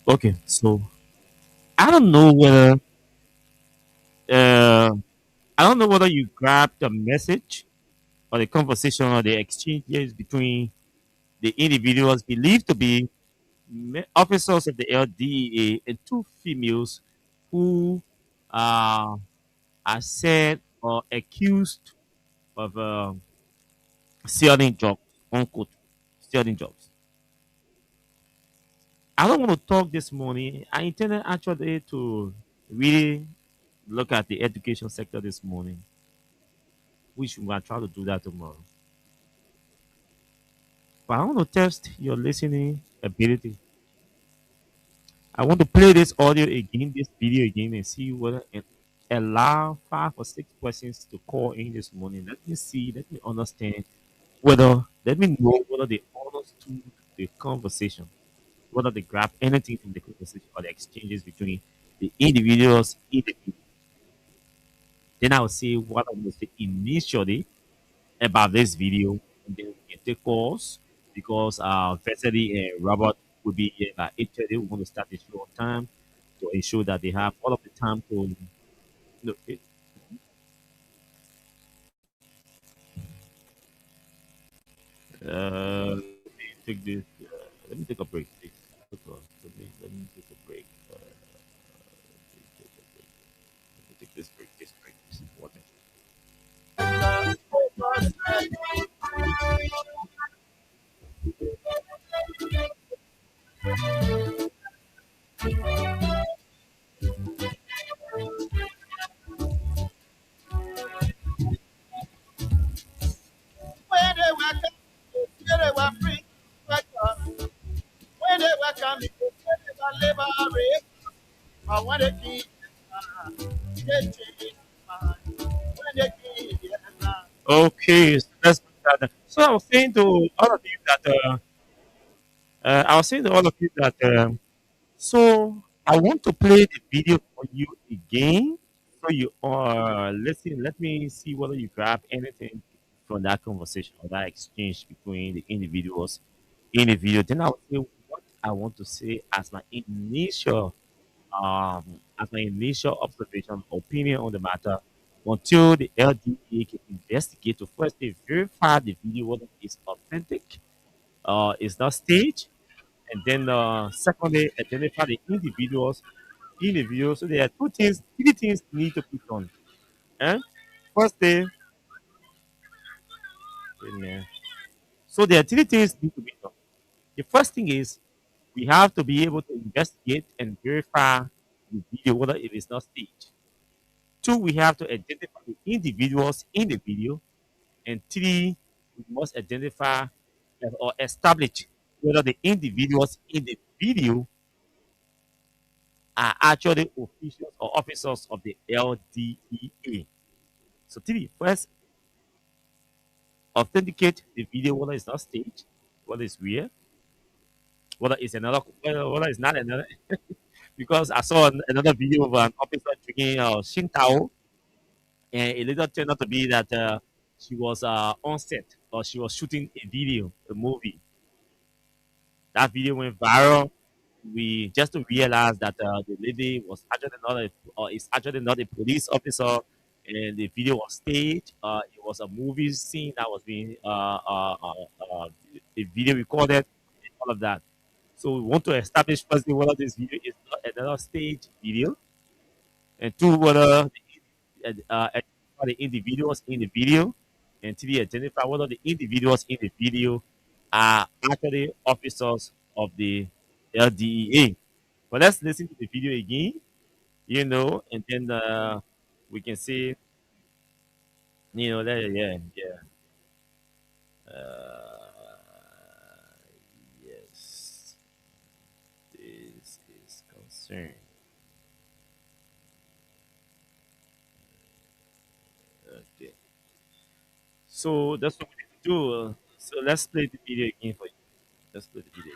Okay, so I don't know whether uh, I don't know whether you grabbed the message or the conversation or the exchanges between the individuals believed to be officers of the LDEA and two females who uh, are said or accused of stealing jobs, unquote, stealing jobs. I don't want to talk this morning. I intended actually to really look at the education sector this morning, which we will try to do that tomorrow. But I want to test your listening ability. I want to play this audio again, this video again, and see whether it allow 5 or 6 persons to call in this morning. Let me see, let me understand whether, let me know whether they understood the conversation, whether they grab anything from the conversation or the exchanges between the individuals in the video. Then I'll say what I'm going to say initially about this video, and then we can take calls because Vesely and Robert will be here by 8:30. We want to start the show on time to ensure that they have all of the time to. No, let me take this. Let me take a break, please. Let me take a break. Take a break. Let me take this break. This break is important. When they were coming, they were free. When they were coming, they were liberated. But when they came, they changed mind. When they came, Okay, so let's do that. So I was saying to all of you that I was saying to all of you that so I want to play the video for you again. So you listen. Let me see whether you grab anything from that conversation or that exchange between the individuals in the video. Then I'll say what I want to say as my initial observation, opinion on the matter, until the LDA can investigate to first they verify the video whether it's authentic, it's not staged, and then secondly identify the individuals in the video. So there are three things need to be done. Eh? First thing, amen. So there are three things need to be done. The first thing is we have to be able to investigate and verify the video whether it is not staged. Two, we have to identify the individuals in the video. And three, we must identify or establish whether the individuals in the video are actually officials or officers of the LDEA. So three, first, authenticate the video whether it's not staged, whether it's real, whether it's not another. Because I saw another video of an officer drinking Shintao, and it later turned out to be that she was on set or she was shooting a video, a movie. That video went viral. We just to realize that the lady was actually not or is actually not a police officer, and the video was staged. It was a movie scene that was being a video recorded, and all of that. So we want to establish firstly whether this video is not another stage video, and two whether identify the individuals in the video, and three identify whether the individuals in the video are actually officers of the LDEA. But let's listen to the video again, and then we can see, yeah, yeah. Yes, this is concerned. Okay, so that's what we need to do. So let's play the video again for you. Let's play the video.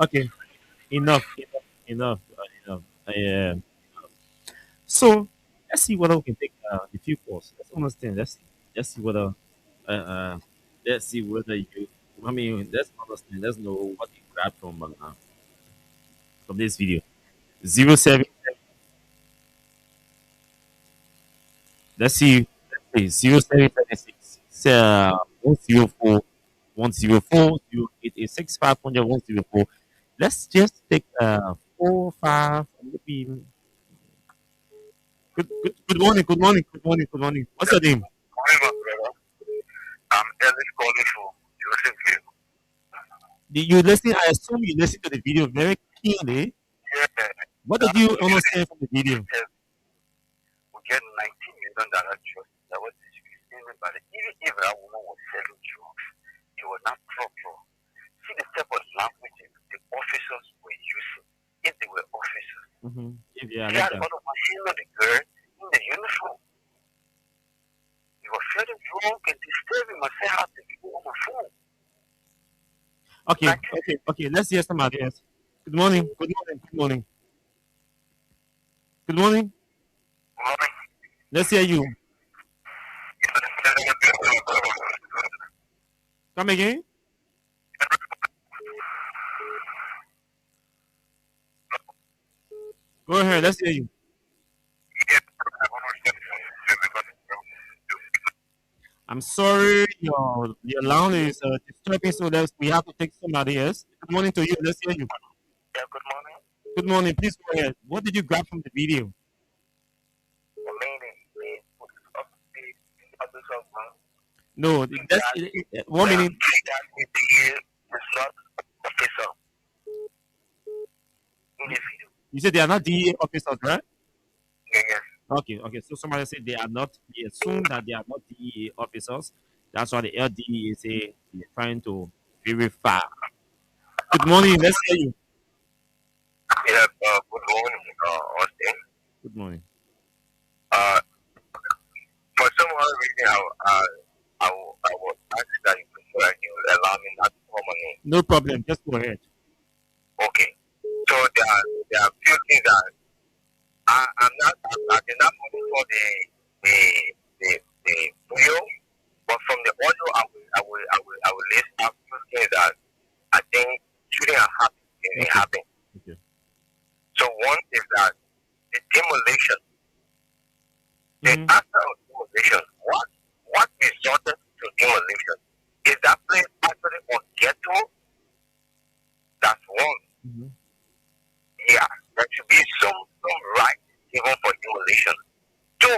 Okay, enough, enough. Yeah. So let's see whether we can take a few calls. Let's understand. Let's see whether uh, uh let's see whether you. I mean, let's understand. Let's know what you grab from this video. 07. Let's see. Let's see 0776. 104 104 0886 Let's just take 4 5 maybe. Good morning. Good morning. Good morning. Good morning. What's your name? However, brother, I'm Ellis calling for Joseph View. You listening? I assume you listen to the video very clearly. Yeah, What did you understand from the video? we get $19 million trust. That was disputed by the even if that woman was selling drugs, it was not proper. See the type of language the officers were using. If they were officers, Yeah, I they like had that. one of my senior the girl in the uniform. They were feeling drunk and disturbing myself how to people on my phone. Okay, Like, okay. Let's hear somebody else. Good morning. Good morning. Good morning. Good morning. mommy, Let's hear you. Come again. Go ahead. Let's hear you. I'm sorry, your line is disturbing, so we have to take somebody else. Good morning to you. Let's hear you. yeah, good morning. Good morning. Please go ahead. What did you grab from the video? Mainly, the officers, man. No, that's 1 minute. That is not officer in the video. You said they are not DEA officers, right? Yes. Okay. So somebody said they are not. They assume that they are not DEA officers. That's why the LDE is saying they're trying to verify. Good morning. Let's hear you. Yeah, good morning, Austin. Good morning. Uh, for some other reason, I was asked that you allow me not to call my name. No problem. Just go ahead. Okay. So there are few things that I did not monitor the video, but from the audio, I will list out few things that I think shouldn't have happened. It happened. Okay. So one is that the demolition, the after of demolition, what resulted to demolition? Is that place actually on ghetto? That's one. Yeah, there should be some right even for demolition. Two,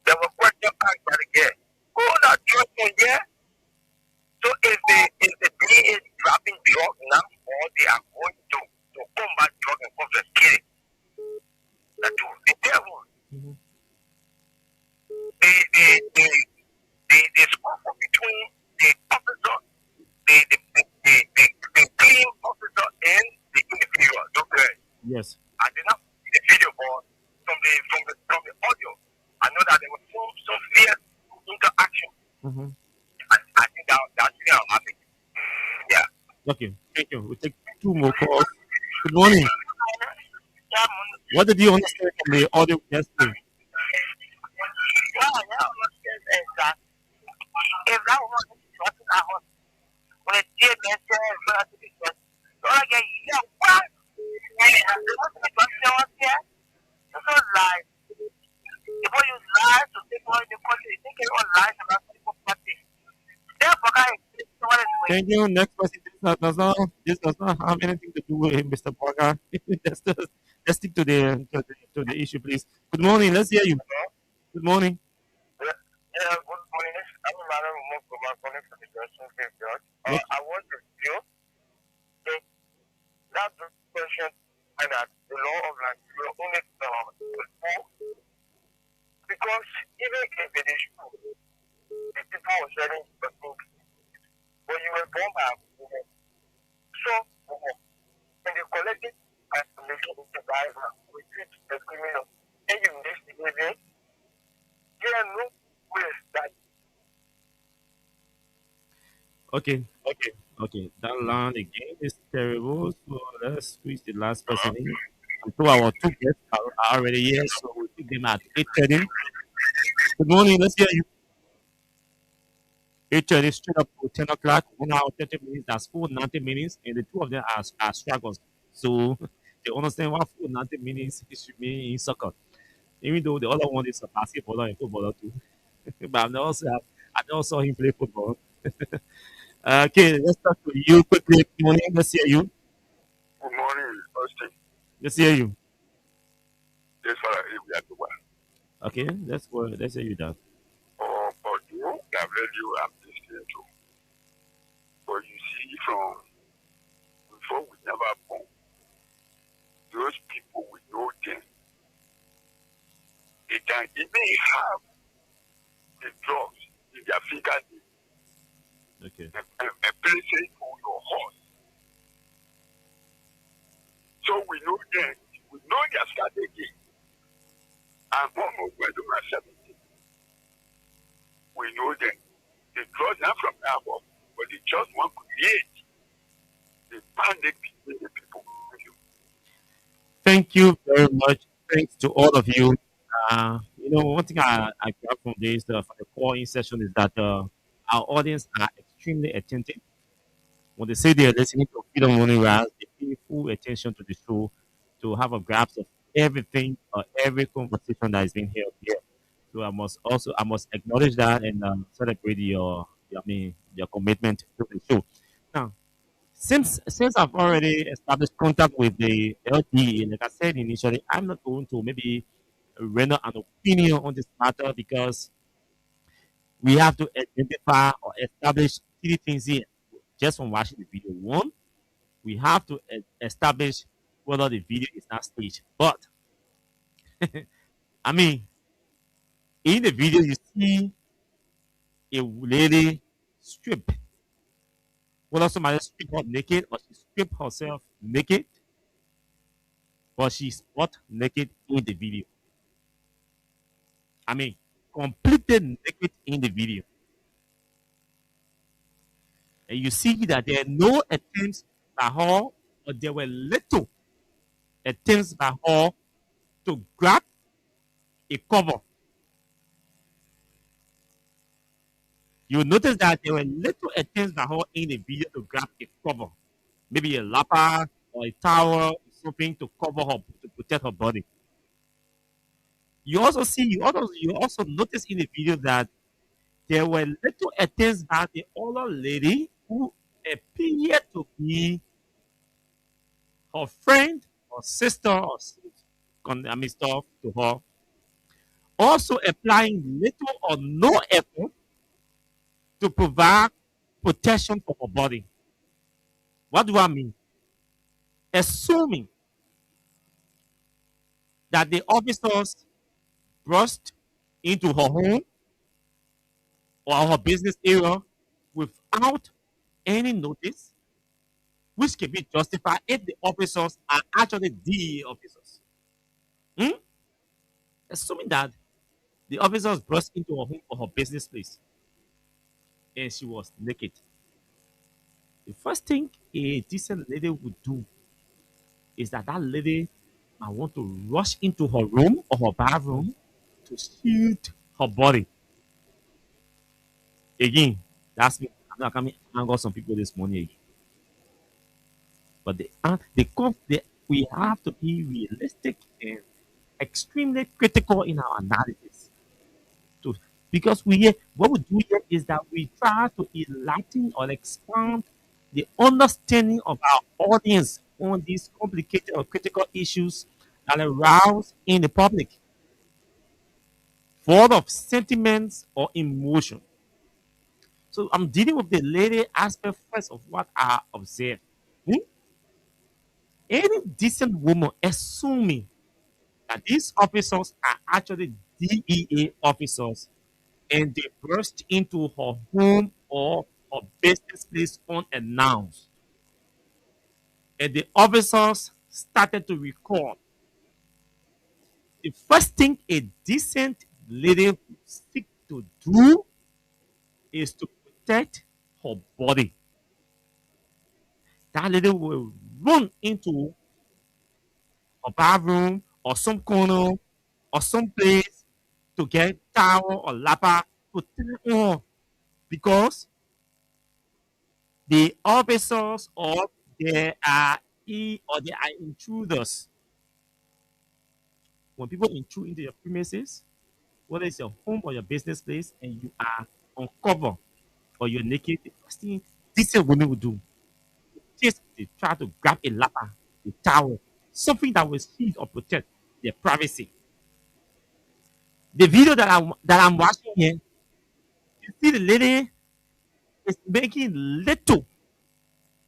there were question asked by the guest. Who that drug from there? So if the DA is dropping drug now, or they are going to combat drug and confiscate it. The two, the devil. The squabble between the officer, the clean officer and the individual. Okay. Yes. I did not see the video, but from the audio, I know that there was some fierce interaction. I think that's still happening. Yeah. Okay. Thank you. We'll take 2 more calls. Good morning. What did you understand from the audio yesterday? If that was trusting our house, when it did mention relatively trust, so I get yeah, what? And the most of the trust was here. It's not lies. People use lies to take away the country. They think all lies about people practice. Therefore, guys, Thank you. Next question. This does not have anything to do with Mr. Parker. Let's stick to the issue, please. Good morning. Let's hear you. Good morning. Yeah, good morning. I'm a man who from my calling for the Johnson Graveyard. I want to view that question and that the law of Nigeria only because even if it is true, the people were selling the book, but you were born by a woman. So, when they collected and making the survivor, we treat the criminal, and you investigate them, there are no ways that. Okay. Okay, that line again is terrible. So let's squeeze the last person in. And so our two guests are already here, so we'll pick them at 8:30. Good morning. Let's hear you. 8:30 straight up to 10 o'clock. 1 hour, 30 minutes. That's full 90 minutes. And the two of them are struggles. So they understand what full 90 minutes it should be in soccer. Even though the other one is a basketballer and footballer too. But I never saw him play football. Okay, let's talk to you quickly. Good morning. Let's hear you. Good morning, Austin. Let's hear you. This one we are doing. Okay, let's hear you that. But you have read you I'm listening to. But you see, from before we never born, those people we know them, they can even have the drugs in their fingernails Okay. and place it on your horse. So we know them. We know their strategy. And one of when they were 17, we know them. They draw not from above, but they just want to create the panic between the people. Thank you very much. Thanks to all of you. One thing I got from this from the call-in session is that our audience are extremely attentive. When they say they're listening to Freedom Morning Rise, they pay full attention to the show to have a grasp of everything or every conversation that is being held here. So I must acknowledge that and celebrate your commitment to the show. Now, since I've already established contact with the LDE, like I said initially, I'm not going to maybe render an opinion on this matter because we have to identify or establish three things here just from watching the video. One, we have to establish whether the video is not staged. But I mean, in the video, you see a lady strip. Whether somebody strip her naked or she strip herself naked, but she's not naked in the video. I mean, completely naked in the video. And you see that there are no attempts by her, or there were little attempts by her to grab a cover. You notice that there were little attempts by her in the video to grab a cover, maybe a lapper or a towel, something to cover her to protect her body. You also notice in the video that there were little attempts by the other lady who appeared to be her friend or sister or stuff to her, also applying little or no effort to provide protection for her body. What do I mean? Assuming that the officers burst into her home or her business area without any notice, which can be justified if the officers are actually DEA officers. Hmm? Assuming that the officers burst into her home or her business place and she was naked. The first thing a decent lady would do is that lady might want to rush into her room or her bathroom to shield her body. Again, that's me. I'm not coming anger some people this morning again. But we have to be realistic and extremely critical in our analysis. To, because what we do here is that we try to enlighten or expand the understanding of our audience on these complicated or critical issues that arouse in the public, full of sentiments or emotion. So I'm dealing with the lady aspect first of what I observed. Hmm? Any decent woman assuming that these officers are actually DEA officers and they burst into her home or her business place unannounced. And the officers started to record. The first thing a decent lady would seek to do is to protect her body. that lady will run into a bathroom or some corner or some place to get towel or lapper to tie on because the officers or they are or they are intruders. When people intrude into your premises, whether it's your home or your business place, and you are uncovered or you're naked, the first thing decent women will do is they try to grab a lapper, a towel, something that will shield or protect their privacy. The video that I'm watching here, you see the lady is making little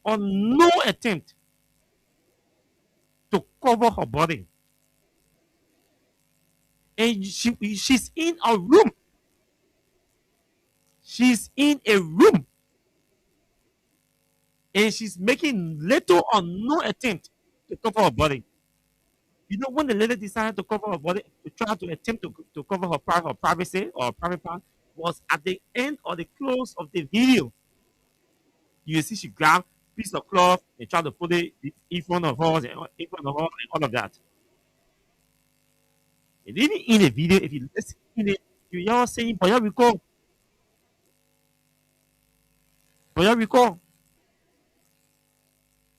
or no attempt to cover her body. And she's in a room. She's in a room. And she's making little or no attempt to cover her body. You know, when the lady decided to cover her body, to try to attempt to cover her privacy or private part, was at the end or the close of the video. You see, she grabbed a piece of cloth and tried to put it in front of her, and all of that. And even in the video, if you listen in it, you hear her saying, "Boya recall, Boya recall."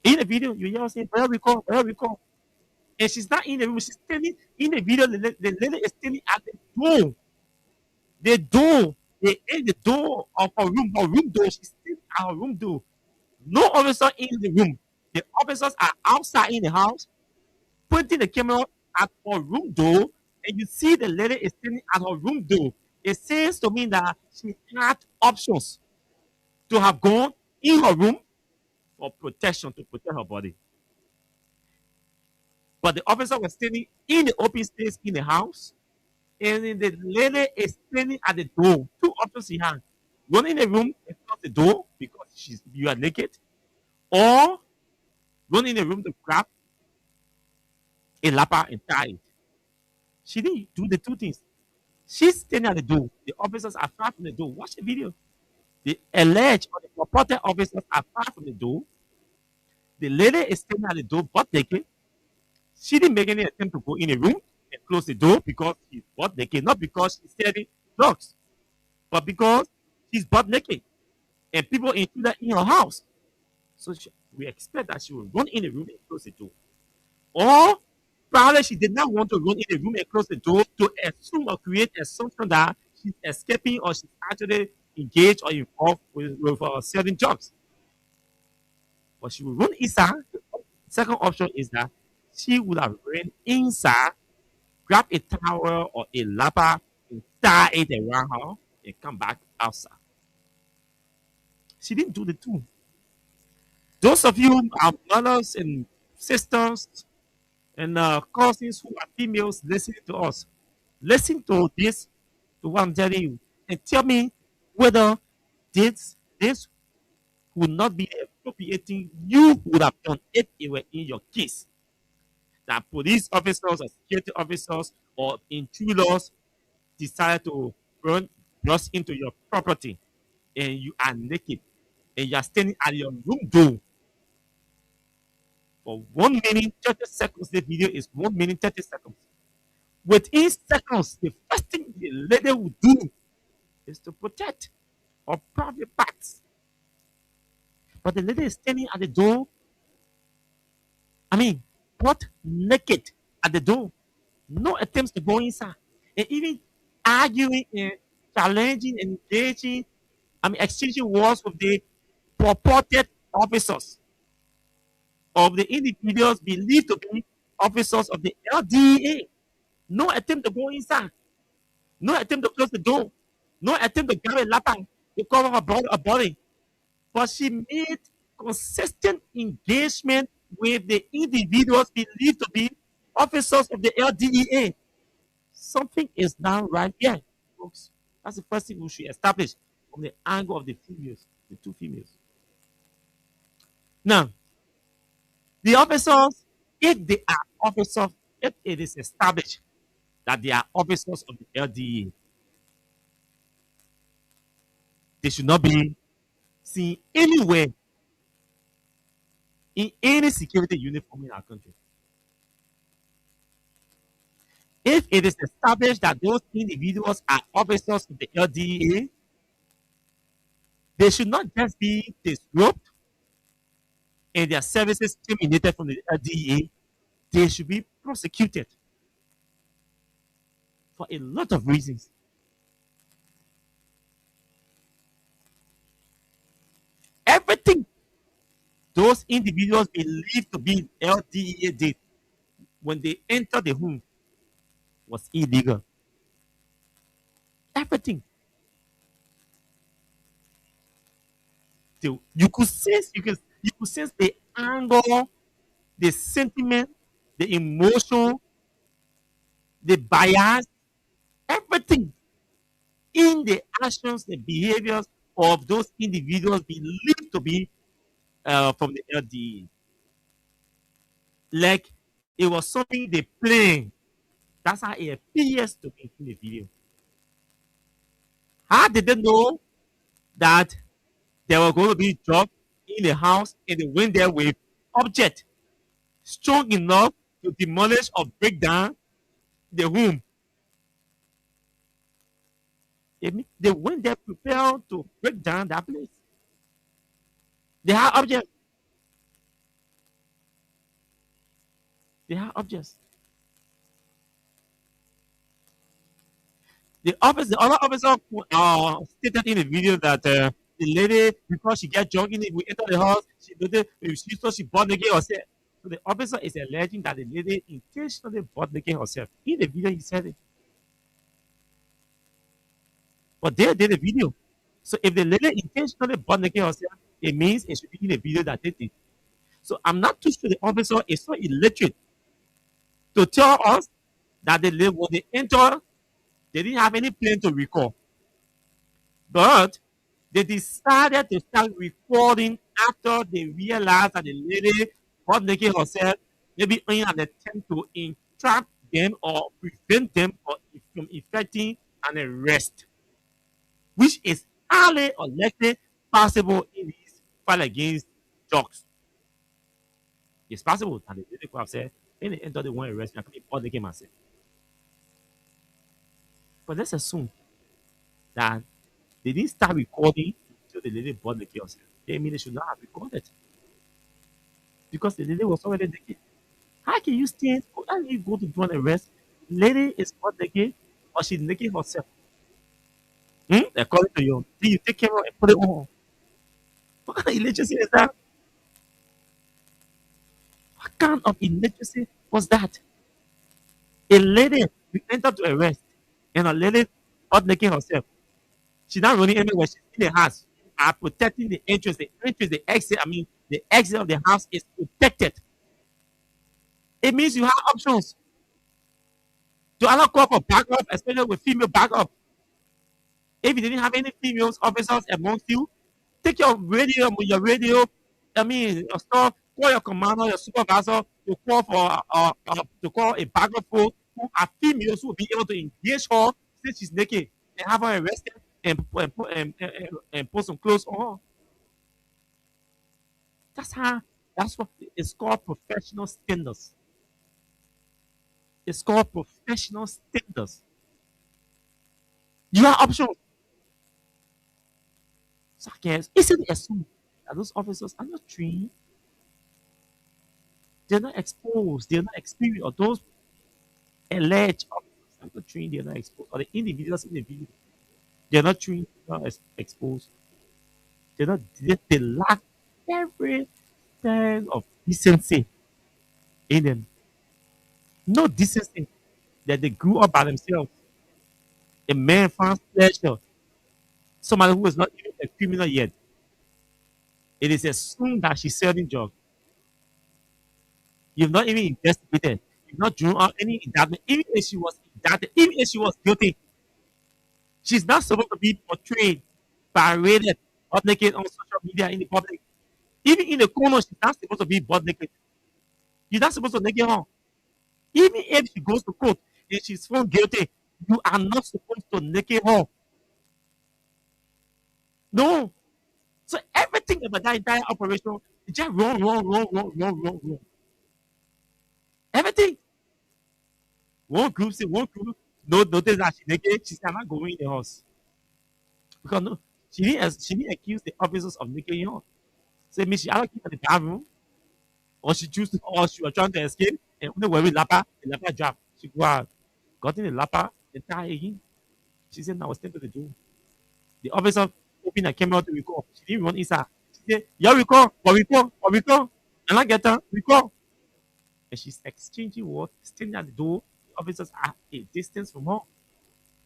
In the video, you hear her saying, "Boya recall, Boya recall." And she's not in the room. She's standing in the video. The lady is standing at the door. The door. The in the door of her room door. She's standing at her room door. No officer in the room. The officers are outside in the house, pointing the camera at her room door, and you see the lady is standing at her room door. It says to me that she had options to have gone in her room for protection to protect her body. But the officer was standing in the open space in the house, and then the lady is standing at the door. Two options she had: run in the room and close the door because you are naked, or run in the room to grab a lapper and tie it. She didn't do the two things. She's standing at the door. The officers are far from the door. Watch the video. The alleged or the purported officers are far from the door. The lady is standing at the door, butt naked. She didn't make any attempt to go in the room and close the door because she's butt naked, not because she's selling drugs, but because she's butt naked and people intruded in her house. So we expect that she will run in the room and close the door. Or probably she did not want to run in the room and close the door to assume or create assumption that she's escaping or she's actually engaged or involved with selling drugs. But she will run inside. The second option is that she would have run inside, grab a towel or a lapper, and tie it around her and come back outside. She didn't do the two. Those of you, our mothers and sisters and cousins who are females listening to us, listen to this, to what I'm telling you, and tell me whether this would not be appropriating you would have done if it were in your case. That police officers or security officers or intruders decided to burst into your property and you are naked and you are standing at your room door for 1 minute 30 seconds. The video is 1 minute 30 seconds. Within seconds, the first thing the lady will do is to protect her private parts. But the lady is standing at the door. I mean, what naked at the door? No attempts to go inside. And even arguing and challenging and engaging, exchanging words with the purported officers of the individuals believed to be officers of the LDA. No attempt to go inside. No attempt to close the door. No attempt to grab a laptop to cover her body. But she made consistent engagement with the individuals believed to be officers of the LDEA. Something is not right here, folks. That's the first thing we should establish from the angle of the females, the two females. Now, the officers, if they are officers, if it is established that they are officers of the LDA, they should not be seen anywhere in any security uniform in our country. If it is established that those individuals are officers of the LDA, they should not just be disrobed and their services terminated from the LDA, they should be prosecuted for a lot of reasons. Everything those individuals believed to be LDA did when they entered the home was illegal. Everything. You could sense the anger, the sentiment, the emotion, the bias, everything in the actions, the behaviors of those individuals believed to be from the LDA. Like it was something they planned. That's how it appears to be in the video. How did they know that there were going to be drugs in the house and they went there with object strong enough to demolish or break down the home? They went there prepared to break down that place. They had objects. They had objects. The other officer stated in the video that the lady, because she get drunk in it, we enter the house, she thought she bought naked herself. So the officer is alleging that the lady intentionally bought naked herself. In the video, he said it. But they did the video. So if the lady intentionally bought naked herself, it means it should be in the video that they did. So I'm not too sure the officer is so illiterate to tell us that the lady, when they entered, they didn't have any plan to record. But they decided to start recording after they realized that the lady bought naked herself, maybe in an attempt to entrap them or prevent them from effecting an arrest, which is highly unlikely possible in this fight against drugs. It's possible that the lady could have said, in the end of the one arrest, I could be bought naked myself. But let's assume that they didn't start recording until the lady bought naked herself. They mean they should not have recorded because the lady was already naked. How can you stand? How can you go to do an arrest? Lady is bought naked or she's naked herself? According to you, then you take care of and put it on. What kind of illiteracy is that? What kind of illiteracy was that? A lady we entered to arrest, and a lady bought naked herself. She's not running anywhere. She's in the house. You are protecting the entrance. The entrance, the exit. I mean, the exit of the house is protected. It means you have options. Do I not call for backup, especially with female backup? If you didn't have any females officers amongst you, take your radio, your stuff, call your commander, your supervisor to call for to call a backup phone who are females who will be able to engage her since she's naked and have her arrested and put some clothes on her. That's what it's called professional standards. It's called professional standards. You have options. So I guess it's assumed that those officers are not trained. They're not exposed. They're not experienced. Or those alleged officers are not trained. They're not exposed. Or the individuals in the video, they're not trained. They're not exposed. They're not. They lack every kind of decency in them. No decency that they grew up by themselves. A man finds pleasure. Somebody who is not even a criminal yet. It is assumed that she's selling drugs. You've not even investigated. You've not drawn out any indictment. Even if she was indicted, even if she was guilty, she's not supposed to be portrayed, paraded, butt naked on social media in the public. Even in the corner, she's not supposed to be butt naked. You're not supposed to naked her. Even if she goes to court and she's found guilty, you are not supposed to naked her. No. So everything about that entire operation Just wrong, wrong, wrong, wrong, wrong, wrong, wrong. Everything. One group, no, notice that she naked. She said, I'm not going in the house. Because no, she didn't accuse the officers of making her. Say, me, she either keep in the bathroom, or or she was trying to escape, and only when we lapa, the lapa dropped. She go out, got in the lapa, and tie again. She said, now I was to the door. The officer opened the camera to record. She didn't run inside. She said, yeah, record, but record. And I get her, record. And she's exchanging words, standing at the door. The officers are a distance from her.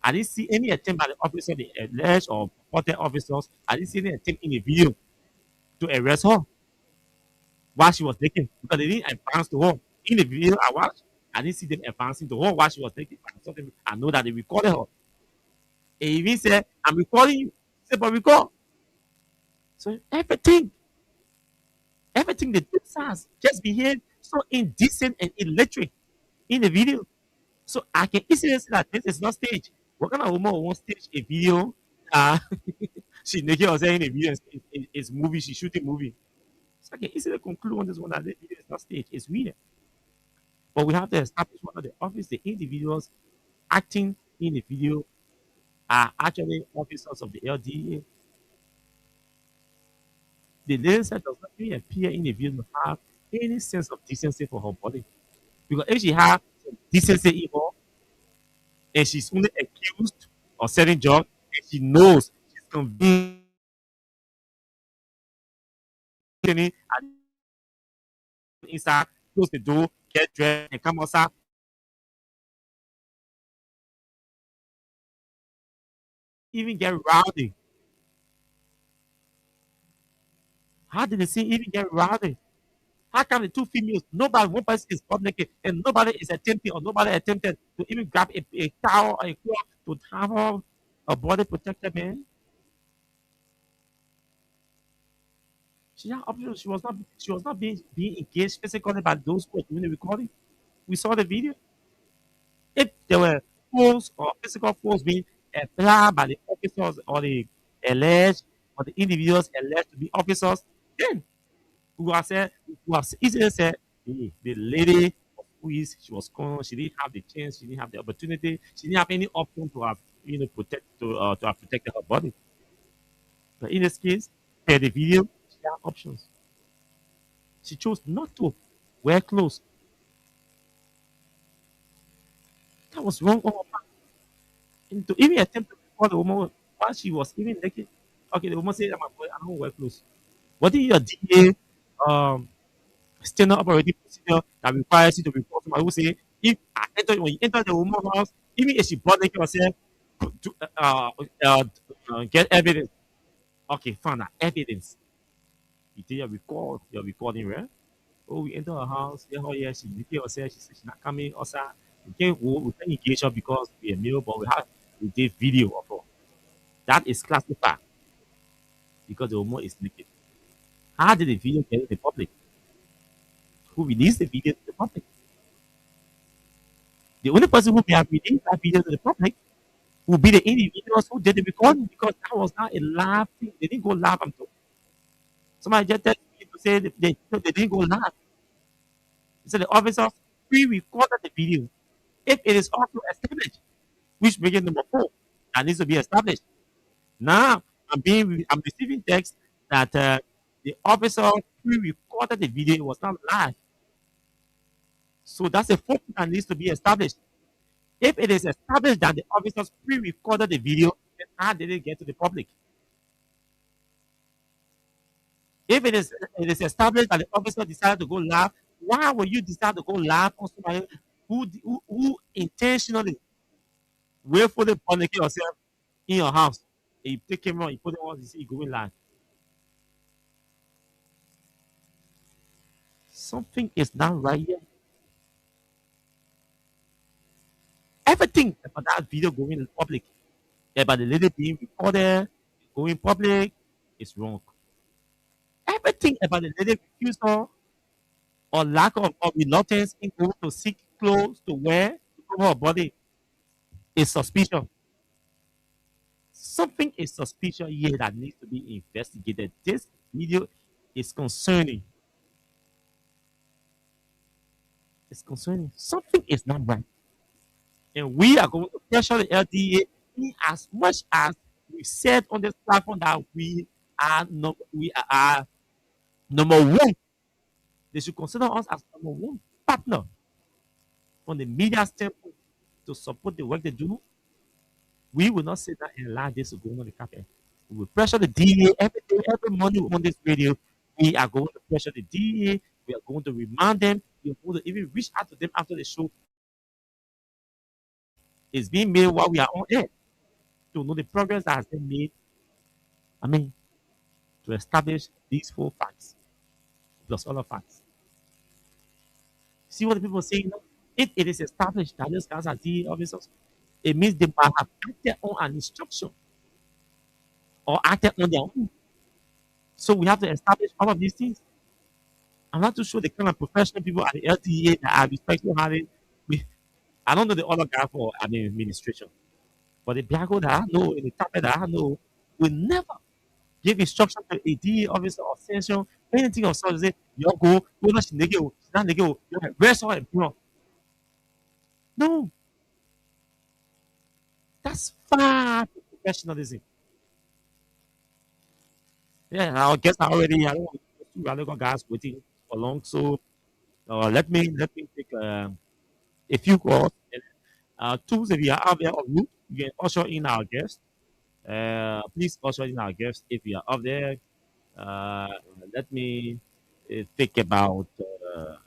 I didn't see any attempt by the officer, the alleged or purported officers. I didn't see any attempt in the video to arrest her while she was taken because they didn't advance to her. In the video I watched, I didn't see them advancing to her while she was taken. I know that they recorded her. They even said, I'm recording you. She said, but record. So everything the two stars just behave so indecent and illiterate in the video. So I can easily say that this is not staged. What kind of woman won't stage a video? Uh, she naked or saying a video is movie, she's shooting movie. So I can easily conclude on this one that the video is not staged. It's real. But we have to establish one of the office, the individuals acting in the video are actually officers of the LDA. The lady said does not really appear in the video to have any sense of decency for her body. Because if she has some decency in her, and she's only accused of selling drugs, and she knows she's convinced and inside, close the door, get dressed, and come outside. Even get rowdy. How did the scene even get rowdy? How come the two females, nobody, one person is butt naked, and nobody is attempting or nobody attempted to even grab a towel or a cloth to cover a body protector, man? She had options. She was not being engaged physically by those who were doing the recording. We saw the video. If there were force or physical force being applied by the officers or the alleged or the individuals alleged to be officers, then we have easily said, hey, the lady who is she was gone, she didn't have the chance, she didn't have the opportunity, she didn't have any option to have to have protected her body. But in this case, per the video, she had options. She chose not to wear clothes. That was wrong on her part. And to even attempt to record the woman while she was even naked. Okay, the woman said, I'm a boy, I don't wear clothes. What did your DA standard operating procedure that requires you to report somebody who say, if I enter when you enter the woman's house, even if she brought naked herself, to, get evidence. Okay, fine, evidence. You did your recording, right? Oh, we enter her house, yeah, oh yeah, she naked herself, she said she's not coming outside. We can engage her because we are male, but we did video of her. That is classified because the woman is naked. How did the video get to the public? Who released the video to the public? The only person who may have released that video to the public will be the individuals who did the recording because that was not a live thing. They didn't go live. Somebody just texted me to say they didn't go live. So the officers pre-recorded the video. If it is also established, which brings number 4, that needs to be established. Now I'm receiving text that the officer pre-recorded the video. It was not live. So that's a 4th that needs to be established. If it is established that the officers pre-recorded the video, then how did it get to the public? If it is established that the officer decided to go live, why would you decide to go live on somebody who intentionally willfully panicking yourself in your house? And you take camera, you put it on, you see you going live. Something is not right here. Everything about that video going public, about the lady being recorded, going public, is wrong. Everything about the lady refusal or lack of reluctance in going to seek clothes to wear to cover her body is suspicious. Something is suspicious here that needs to be investigated. This video It's concerning. It's concerning. Something is not right. And we are going to pressure the LDA in as much as we said on this platform that we are number one. They should consider us as number one partner from the media standpoint to support the work they do. We will not sit down and allow this to go on the carpet. We will pressure the DA every day, every morning on this radio. We are going to pressure the DA. We are going to remind them. We are going to even reach out to them after the show is being made while we are on air to know the progress that has been made. I mean, to establish these 4 facts plus other facts. See what the people are saying now? If it is established that these guys are DA officers, it means they might have acted on an instruction or acted on their own. So we have to establish all of these things. I'm not too sure the kind of professional people at the LTA that are respectful having. I don't know the other guy for administration, but the Biago that I know, in the Tape that I know, will never give instruction to a DA officer or session, anything of such. Say, you go, not negate, not negate, you rest all and pure. No, that's far from professionalism. Yeah, I guess I don't want to two other guys waiting for long. So let me take a few calls. Tools, if you are out there on route, you can usher in our guest. Please usher in our guest if you are up there. Uh, Let me think about.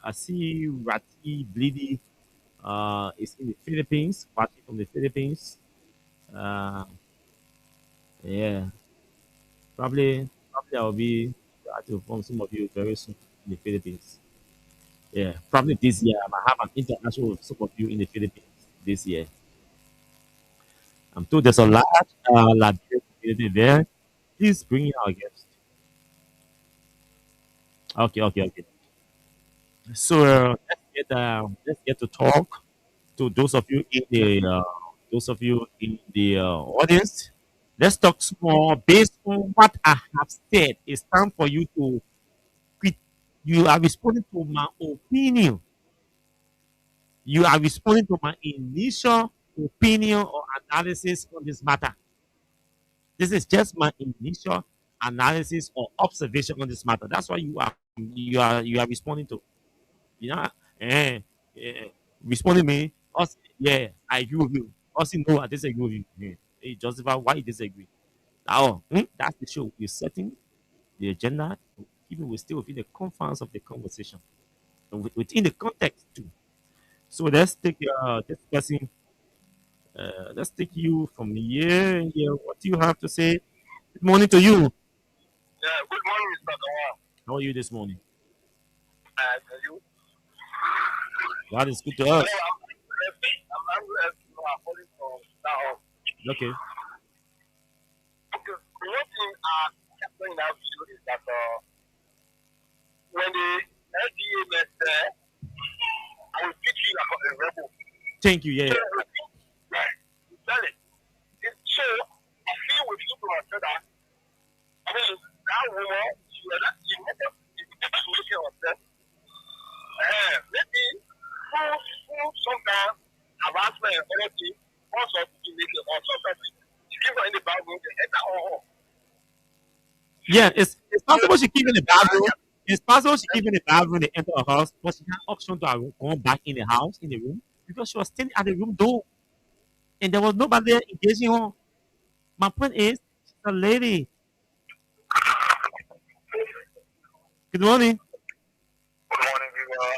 I see Rati Bleedy is in the Philippines, watching from the Philippines. Uh, yeah, probably I'll be to inform some of you very soon in the Philippines. Yeah, probably this year I might have an international with some of you in the Philippines this year. I'm told there's a large Liberian community there. Please bring in our guest. Okay, okay, okay. So let's get to talk to those of you in the audience. Let's talk small based on what I have said. It's time for you to quit. You are responding to my opinion. You are responding to my initial opinion or analysis on this matter. This is just my initial analysis or observation on this matter. That's what you are responding to. You know, eh, eh, responding me. Us, yeah, I agree with you. Us, no, I disagree with you. Yeah. Hey, justify why you disagree. Now, that's the show. We're setting the agenda, even we still within the confines of the conversation, and within the context too. So let's take this person. Let's take you from here. Here, what do you have to say? Good morning to you. Yeah, good morning, Mr. Kawa. How are you this morning? You? God is good to us. I'm calling from now. Okay. Okay, one thing happening in that video is that when the LDA met there, I will treat you like a rebel. Thank you. Yeah. Right. Tell it. So, I feel with you to say that, I mean, that woman, she was not, she wanted to make herself. Maybe, sometimes, harassment and anything, also to make it, or something, she give her in the Bible, and enter her. Yeah, it's possible she keep in the bathroom. It's possible she keep in the bathroom and enter her house, but she had option to go back in the house, in the room, because she was standing at the room door and there was nobody there engaging her. My point is, she's a lady. Good morning. Good morning, viewer.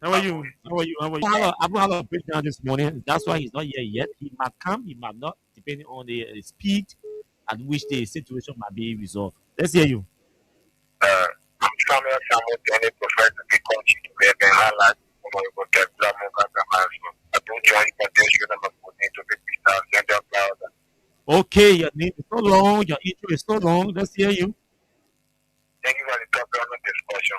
How are you? How are you? How are you? I will have a breakdown this morning. That's why he's not here yet. He might come, he might not, depending on the speed at which the situation might be resolved. Let's hear you. I'm Samuel Samuel, any prefer to be coached to be a highlight for my vocabulary. I don't join potential number 14 to 50 stars, send up loud. Okay, your name is so long, your intro is so long. Let's hear you. Thank you for the topic on the discussion.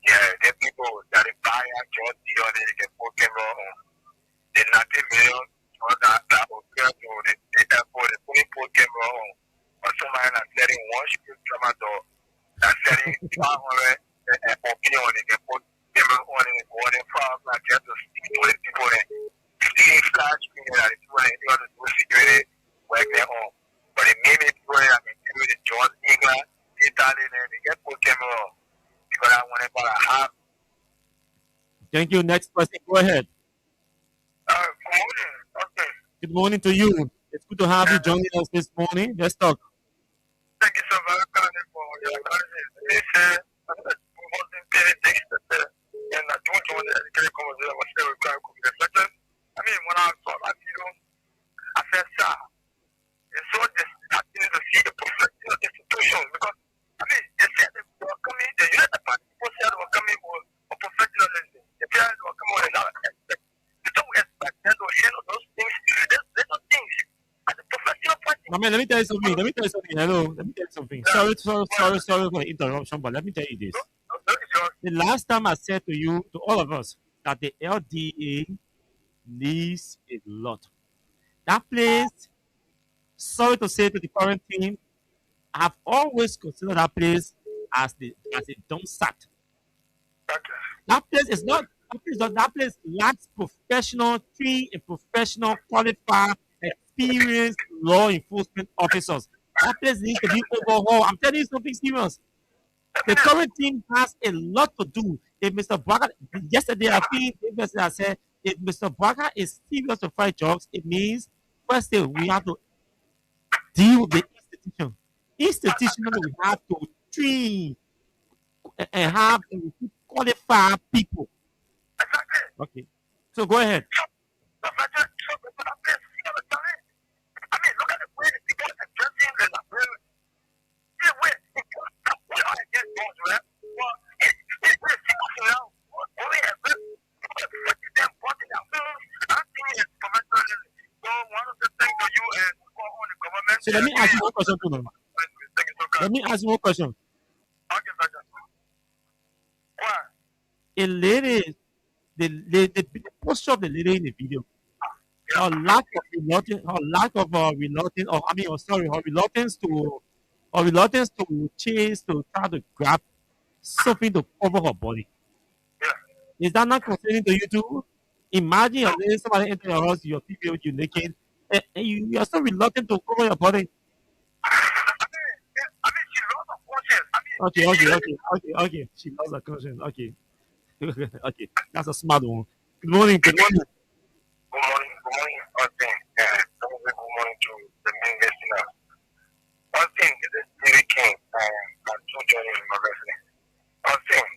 Yeah, the people that buy and just the other they Pokemon, the 90 million that occur to the airport, the putting Pokemon, or somebody that's letting one ship come out door. That's setting opinion on it. They put them on it, going in front, like just to speak with people that see flash meaning that it's when they want to do security work their own. But it made me people that can do the John England, Italy, and they get put them on. Because I want to have. Thank you. Next person, go ahead. Good morning. Okay. Good morning to you. It's good to have you joining us this morning. Let's talk. Thank you so very much for your analysis. This wasn't very tasted. And I don't want to get a conversation with you. I mean, when I saw that video, I said, sir, it's so disheartening to see the professional institutions because, I mean, they said they were coming, the United Party people said they were coming for professionalism. They said they were coming with another aspect. You don't expect them to handle those things, little things. At the professional party. I mean, let me tell you something. Hello. Let me tell you something. Sorry for the interruption, but let me tell you this. The last time I said to you, to all of us, that the LDA needs a lot. That place, sorry to say to the current team, I have always considered that place as a dump site. That place is not. That place lacks professional, trained and professional, qualified, experienced law enforcement officers. That place needs to be overhauled. I'm telling you something serious. The current team has a lot to do. If Mr. Braga, yesterday I said, if Mr. Braga is serious to fight drugs, it means first thing we have to deal with the institution. Institutionally, we have to train and have qualified people. Okay, so go ahead. I mean, look at the way the people are dressing and the way we are against those, right? Well, it's now. Only a bit them putting their phones, acting as professionalism. So, one of the things that you and on the government. So, let me ask you one question, Puno. Let me ask you one question. Okay, why? A lady, the posture of the lady in the video, her lack of reluctance to chase, to try to grab something to cover her body. Yeah. Is that not concerning to you too? Imagine somebody enter your house, your people, you naked, and you are so reluctant to cover your body. I mean, she lost her conscience. Okay. She lost her conscience. Okay. Okay. That's a smart one. Good morning. Good morning. Okay. Good morning to the main listener. One thing is the Stevie King and two joining my wrestling. One thing,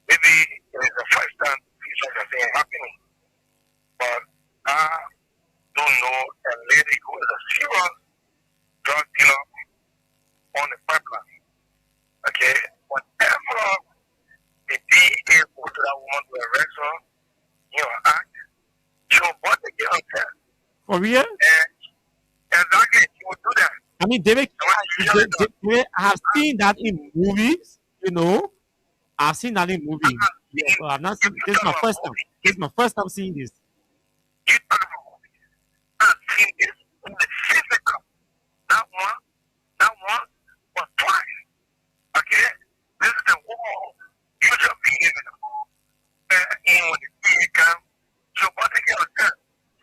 maybe it is the first time these are saying happening, but I don't know a lady who is a serious drug dealer on the pipeline. Okay, whatever the DA put to that woman to arrest her, act, she'll want to get up there. For real? Exactly, she will do that. I mean, David, I have seen that in movies, I've seen that in movies. Yeah, so I've not seen this is my first time. This is my first time seeing this. You talk about movies. I've seen this in the physical. Not one, but twice. Okay? This is the wall. You should be in it. And when the TV comes, she'll want to get her.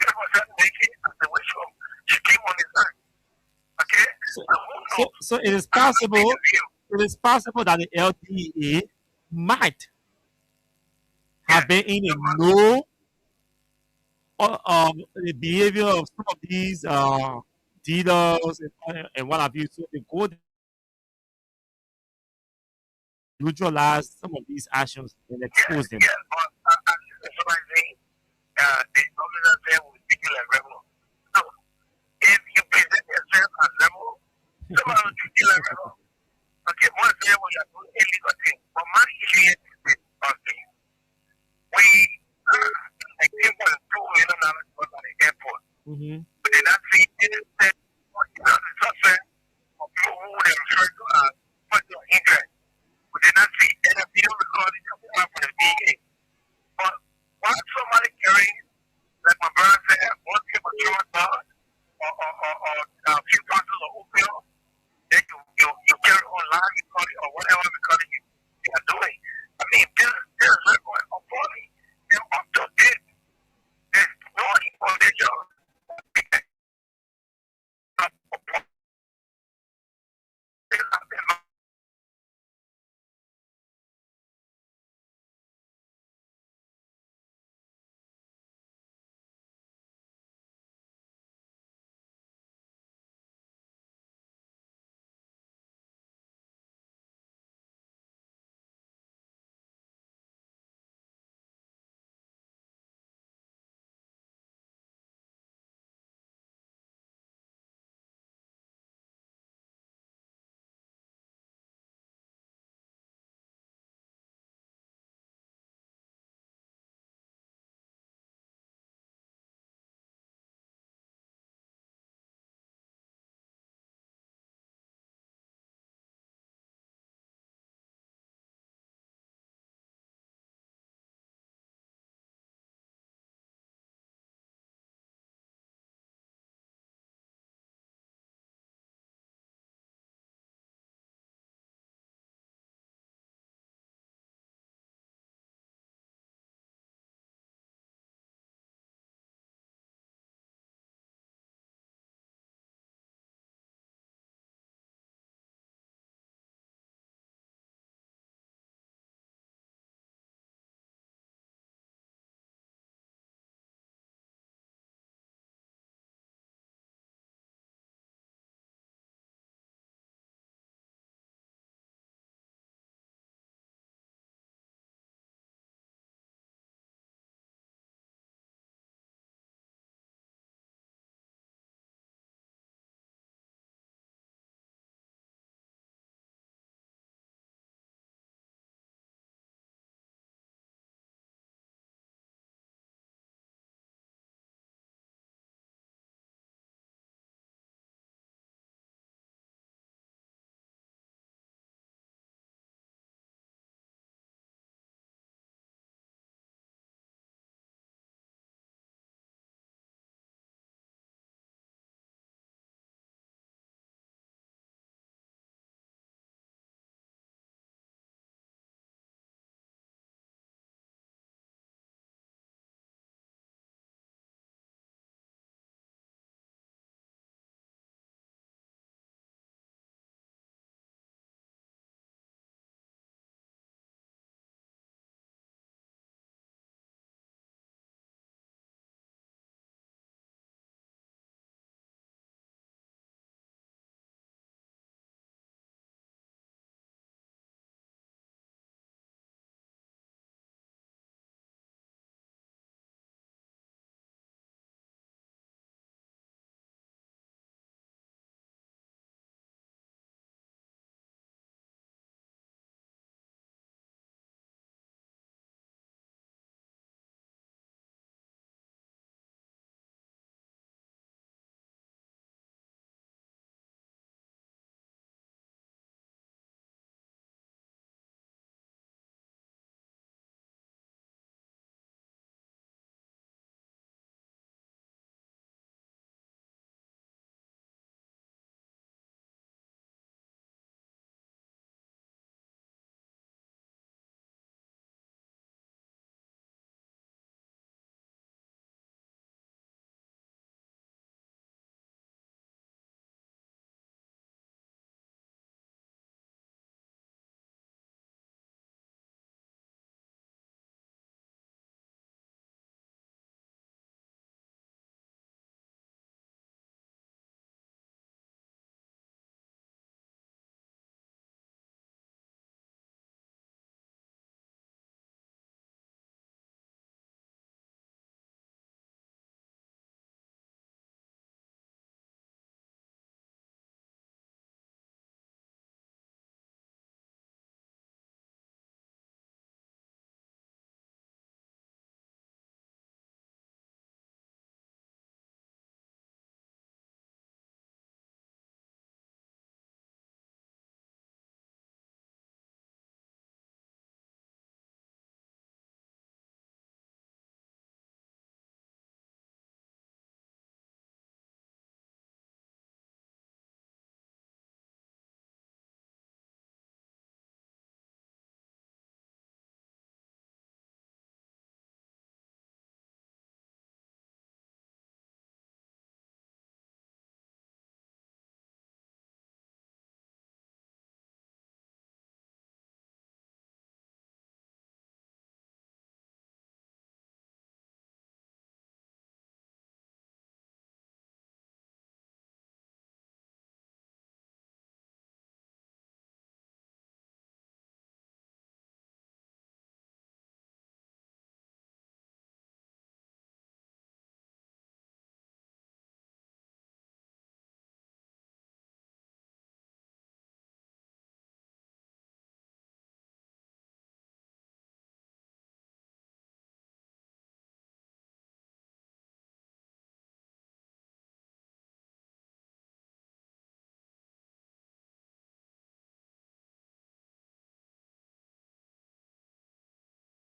She was naked as the way she came on his side. Okay? So it is possible. It is possible that the LDA might have been in a know the behavior of some of these dealers and what have you. So they go neutralize some of these actions and expose them. Yes, but the governor said we'll speak like rebel. So if you present yourself as rebel, someone